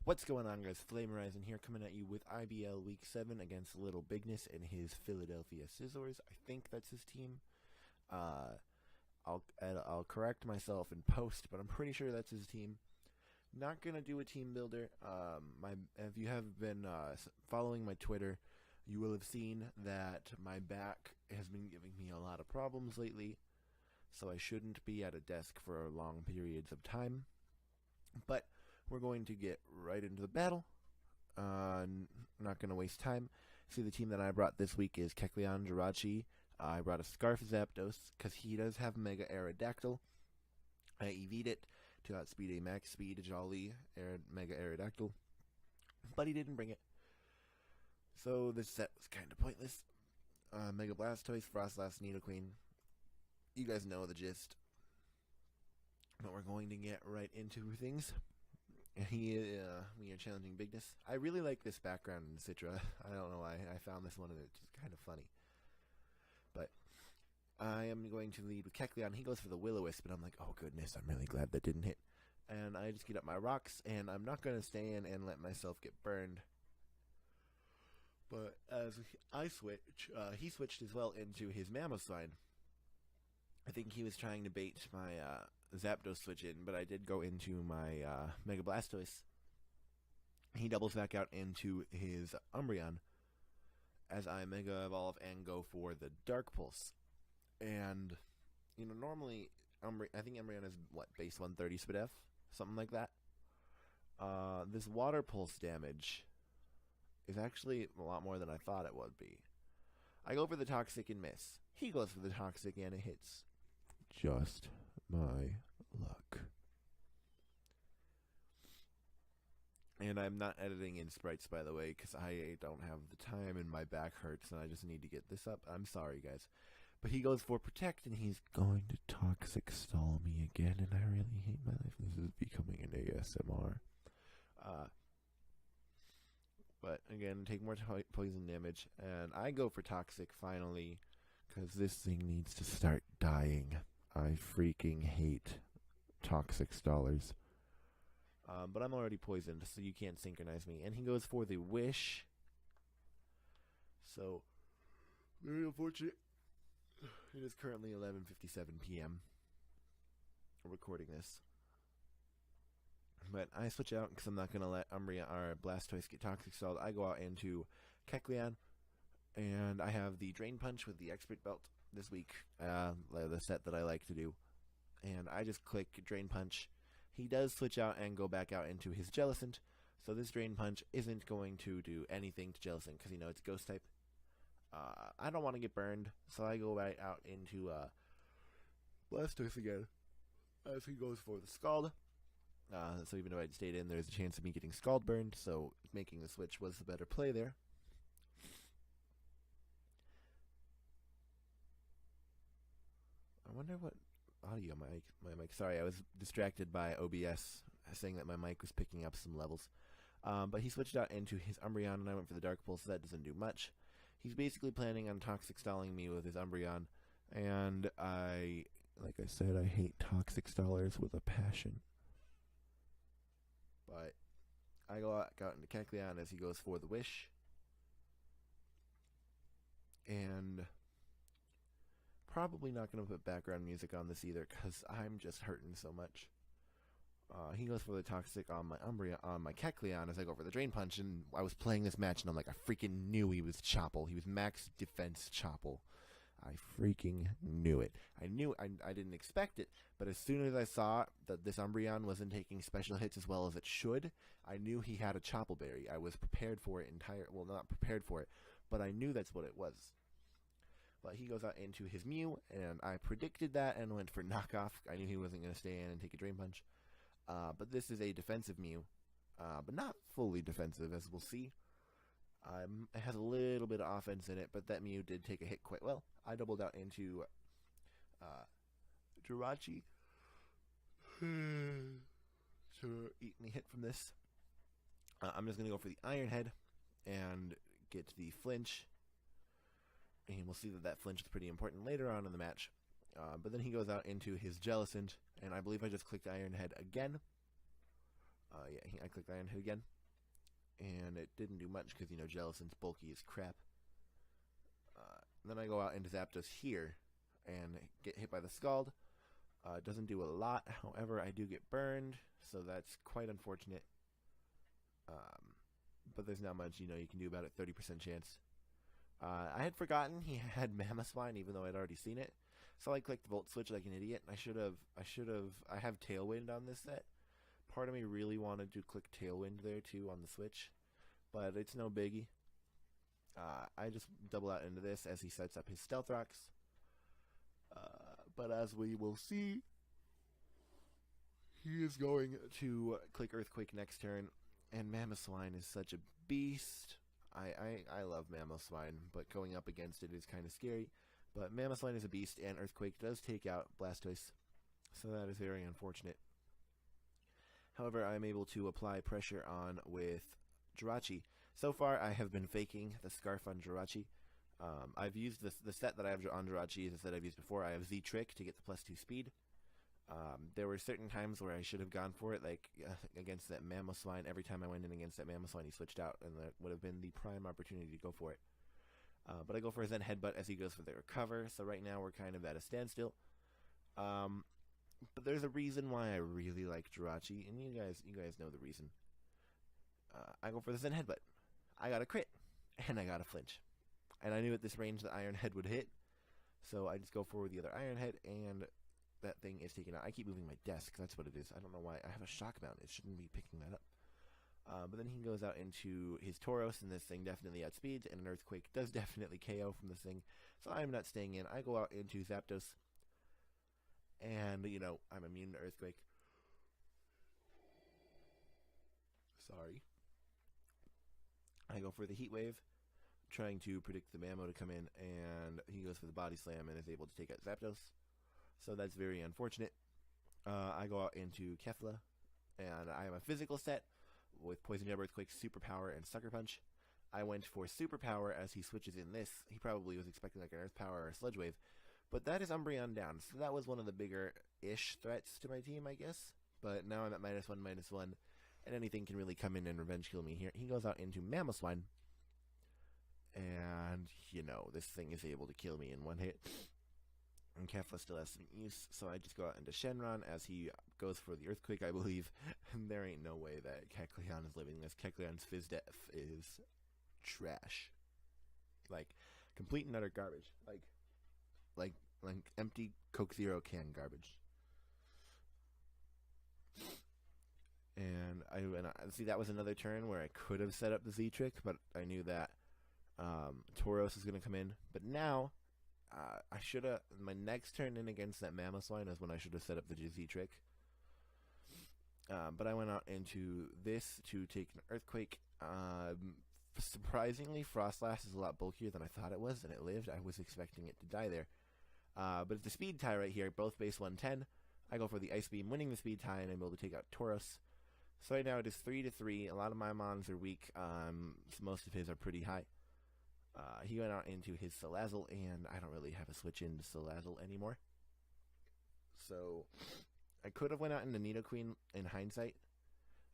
What's going on, guys? FlameHorizon here, coming at you with IBL Week 7 against Little Bigness and his Philadelphia Scissors. I think that's his team. I'll correct myself in post, but I'm pretty sure that's his team. Not gonna do a team builder. If you have been following my Twitter, you will have seen that my back has been giving me a lot of problems lately, so I shouldn't be at a desk for long periods of time. But we're going to get right into the battle. Not going to waste time. See, the team that I brought this week is Kecleon Jirachi. I brought a Scarf Zapdos because he does have Mega Aerodactyl. I EV'd it to outspeed a max speed Jolly Mega Aerodactyl, but he didn't bring it. So this set was kind of pointless. Mega Blastoise, Frostlass, Nidoqueen. You guys know the gist. But we're going to get right into things. We are challenging Bigness. I really like this background in Citra. I don't know why. I found this one and it's just kind of funny. But I am going to lead with Kecleon. He goes for the Will-O-Wisp, and I'm like, oh goodness, I'm really glad that didn't hit. And I just get up my rocks, and I'm not going to stay in and let myself get burned. But as I switch, he switched as well into his Mamoswine. I think he was trying to bait my Zapdos switch in, but I did go into my Mega Blastoise. He doubles back out into his Umbreon as I Mega Evolve and go for the Dark Pulse. And, normally, I think Umbreon is, base 130 SPDF? Something like that. This Water Pulse damage is actually a lot more than I thought it would be. I go for the Toxic and miss. He goes for the Toxic and it hits. Just my luck. And I'm not editing in sprites, by the way, because I don't have the time and my back hurts and I just need to get this up. I'm sorry, guys. But he goes for Protect and he's going to Toxic Stall me again, and I really hate my life. This is becoming an ASMR. But again, take more poison damage, and I go for Toxic finally, because this thing needs to start dying. I freaking hate Toxic Stallers. But I'm already poisoned, so you can't synchronize me. And he goes for the Wish. So, very unfortunate. It is currently 11:57 p.m. I'm recording this. But I switch out because I'm not going to let Umbreon or Blastoise get Toxic Stalled. I go out into Kecleon, and I have the Drain Punch with the Expert Belt this week, the set that I like to do. And I just click Drain Punch. He does switch out and go back out into his Jellicent, so this Drain Punch isn't going to do anything to Jellicent because it's Ghost type. I don't want to get burned, so I go right out into Blastoise again as he goes for the Scald. So even though I'd stayed in, there's a chance of me getting Scald burned, so making the switch was the better play there. I wonder what audio my mic. Sorry, I was distracted by OBS saying that my mic was picking up some levels. But he switched out into his Umbreon, and I went for the Dark Pulse, so that doesn't do much. He's basically planning on Toxic Stalling me with his Umbreon, and like I said, I hate Toxic Stallers with a passion. But I go out into Kecleon as he goes for the Wish. And probably not going to put background music on this either because I'm just hurting so much. He goes for the Toxic on my Umbreon, on my Kecleon as I go for the Drain Punch. And I was playing this match and I'm like, I freaking knew he was Chople. He was max defense Chople. I freaking knew it. I didn't expect it, but as soon as I saw that this Umbreon wasn't taking special hits as well as it should, I knew he had a Chople Berry. I was prepared for it well, not prepared for it, but I knew that's what it was. But he goes out into his Mew, and I predicted that and went for Knockoff. I knew he wasn't going to stay in and take a Drain Punch. But this is a defensive Mew, but not fully defensive, as we'll see. It has a little bit of offense in it, but that Mew did take a hit quite well. I doubled out into Jirachi to eat me hit from this. I'm just going to go for the Iron Head and get the flinch. And we'll see that flinch is pretty important later on in the match. But then he goes out into his Jellicent, and I believe I just clicked Iron Head again. Yeah, I clicked Iron Head again. and it didn't do much because, Jellison's bulky as crap. Then I go out into Zapdos here and get hit by the Scald. It doesn't do a lot, however, I do get burned, so that's quite unfortunate. But there's not much, you can do about it, 30% chance. I had forgotten he had Mamoswine, even though I'd already seen it. So I clicked Volt Switch like an idiot. I have Tailwind on this set. Part of me really wanted to click Tailwind there too on the Switch, but it's no biggie. I just double out into this as he sets up his Stealth Rocks. But as we will see, he is going to click Earthquake next turn, and Mamoswine is such a beast. I love Mamoswine, but going up against it is kind of scary. But Mamoswine is a beast, and Earthquake does take out Blastoise, so that is very unfortunate. However, I'm able to apply pressure on with Jirachi. So far, I have been faking the Scarf on Jirachi. I've used the set that I have on Jirachi is the set I've used before. I have Z-Trick to get the +2 speed. There were certain times where I should have gone for it, like against that Mamoswine. Every time I went in against that Mamoswine, he switched out, and that would have been the prime opportunity to go for it. But I go for his Zen Headbutt as he goes for the Recover, so right now we're kind of at a standstill. But there's a reason why I really like Jirachi, and you guys know the reason. I go for the Zen Headbutt. I got a crit, and I got a flinch. And I knew at this range the Iron Head would hit, so I just go for the other Iron Head, and that thing is taken out. I keep moving my desk, that's what it is. I don't know why. I have a Shock Mount. It shouldn't be picking that up. But then he goes out into his Tauros, and this thing definitely outspeeds, and an Earthquake does definitely KO from this thing. So I'm not staying in. I go out into Zapdos, and, I'm immune to Earthquake. Sorry. I go for the Heat Wave, trying to predict the Mamo to come in, and he goes for the Body Slam and is able to take out Zapdos. So that's very unfortunate. I go out into Kefla, and I have a physical set with Poison Jab, Earthquake, Superpower, and Sucker Punch. I went for Superpower as he switches in this. He probably was expecting like an Earth Power or a Sludge Wave, but that is Umbreon down, so that was one of the bigger-ish threats to my team, I guess. But now I'm at -1/-1, and anything can really come in and revenge kill me here. He goes out into Mamoswine, and, this thing is able to kill me in one hit. And Kefla still has some use, so I just go out into Shenron as he goes for the Earthquake, I believe. And there ain't no way that Kecleon is living this. Kecleon's Fizz Def is trash. Like, complete and utter garbage. Like empty Coke Zero can garbage. And I see that was another turn where I could have set up the Z-Trick, but I knew that Tauros is going to come in. But now, I should have, my next turn in against that Mamoswine is when I should have set up the Z-Trick. But I went out into this to take an Earthquake. Surprisingly, Frostlass is a lot bulkier than I thought it was, and it lived. I was expecting it to die there. But it's a speed tie right here, both base 110. I go for the Ice Beam, winning the speed tie, and I'm able to take out Tauros. So right now it is 3-3. A lot of my mons are weak. Most of his are pretty high. He went out into his Salazzle, and I don't really have a switch into Salazzle anymore. So I could have went out into Nidoqueen in hindsight,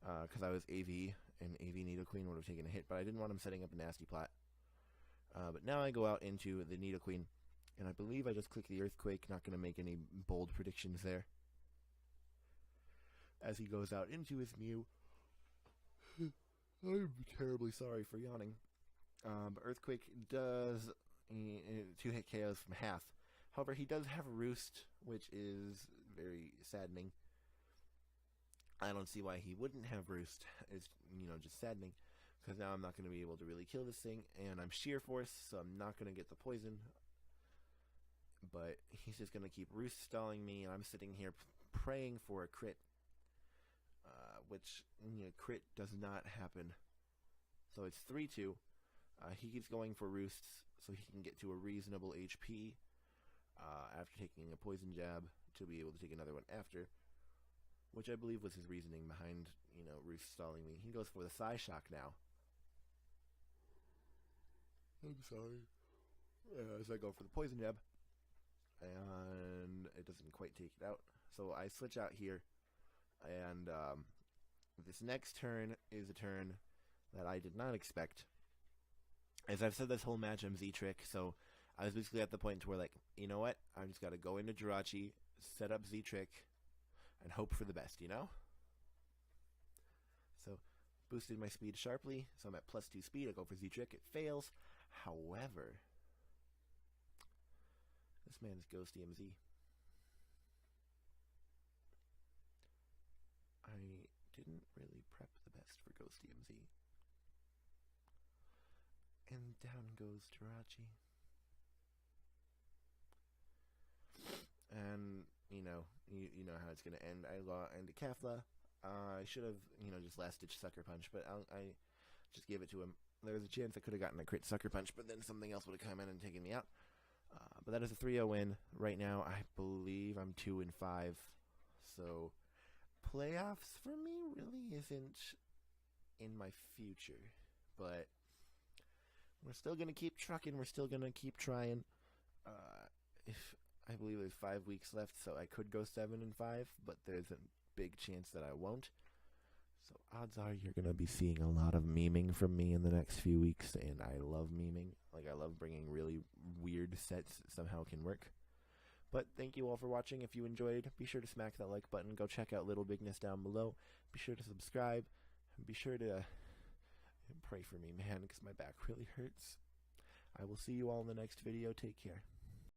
because I was AV, and AV Nidoqueen would have taken a hit, but I didn't want him setting up a nasty plot. But now I go out into the Nidoqueen, and I believe I just click the Earthquake, not going to make any bold predictions there. As he goes out into his Mew. I'm terribly sorry for yawning. But Earthquake does 2-hit KOs from half. However, he does have Roost, which is very saddening. I don't see why he wouldn't have Roost. It's, just saddening. Because now I'm not going to be able to really kill this thing. And I'm Sheer Force, so I'm not going to get the poison. But he's just going to keep Roost stalling me. And I'm sitting here praying for a crit. Which, crit does not happen. So it's 3-2. He keeps going for Roosts so he can get to a reasonable HP after taking a Poison Jab to be able to take another one after, which I believe was his reasoning behind, Roost stalling me. He goes for the Psyshock now. I'm sorry. As I go for the Poison Jab, and it doesn't quite take it out. So I switch out here, and this next turn is a turn that I did not expect. As I've said this whole match, I'm Z-Trick, so I was basically at the point to where, like, you know what? I just got to go into Jirachi, set up Z-Trick, and hope for the best, you know? So, boosted my speed sharply, so I'm at +2 speed. I go for Z-Trick. It fails. However, this man's Ghost DMZ. I didn't really prep the best for Ghost DMZ. And down goes Jirachi. And, you know how it's going to end. I got into Kefla. I should have, just last-ditch Sucker Punch, but I just gave it to him. There was a chance I could have gotten a crit Sucker Punch, but then something else would have come in and taken me out. But that is a 3-0 win. Right now, I believe I'm 2-5. So, playoffs for me really isn't in my future. But we're still going to keep trucking. We're still going to keep trying. I believe there's 5 weeks left, so I could go 7-5, but there's a big chance that I won't. So odds are you're going to be seeing a lot of memeing from me in the next few weeks, and I love memeing. Like, I love bringing really weird sets that somehow can work. But thank you all for watching. If you enjoyed, be sure to smack that like button. Go check out Little Bigness down below. Be sure to subscribe. And be sure to pray for me, man, because my back really hurts. I will see you all in the next video. Take care.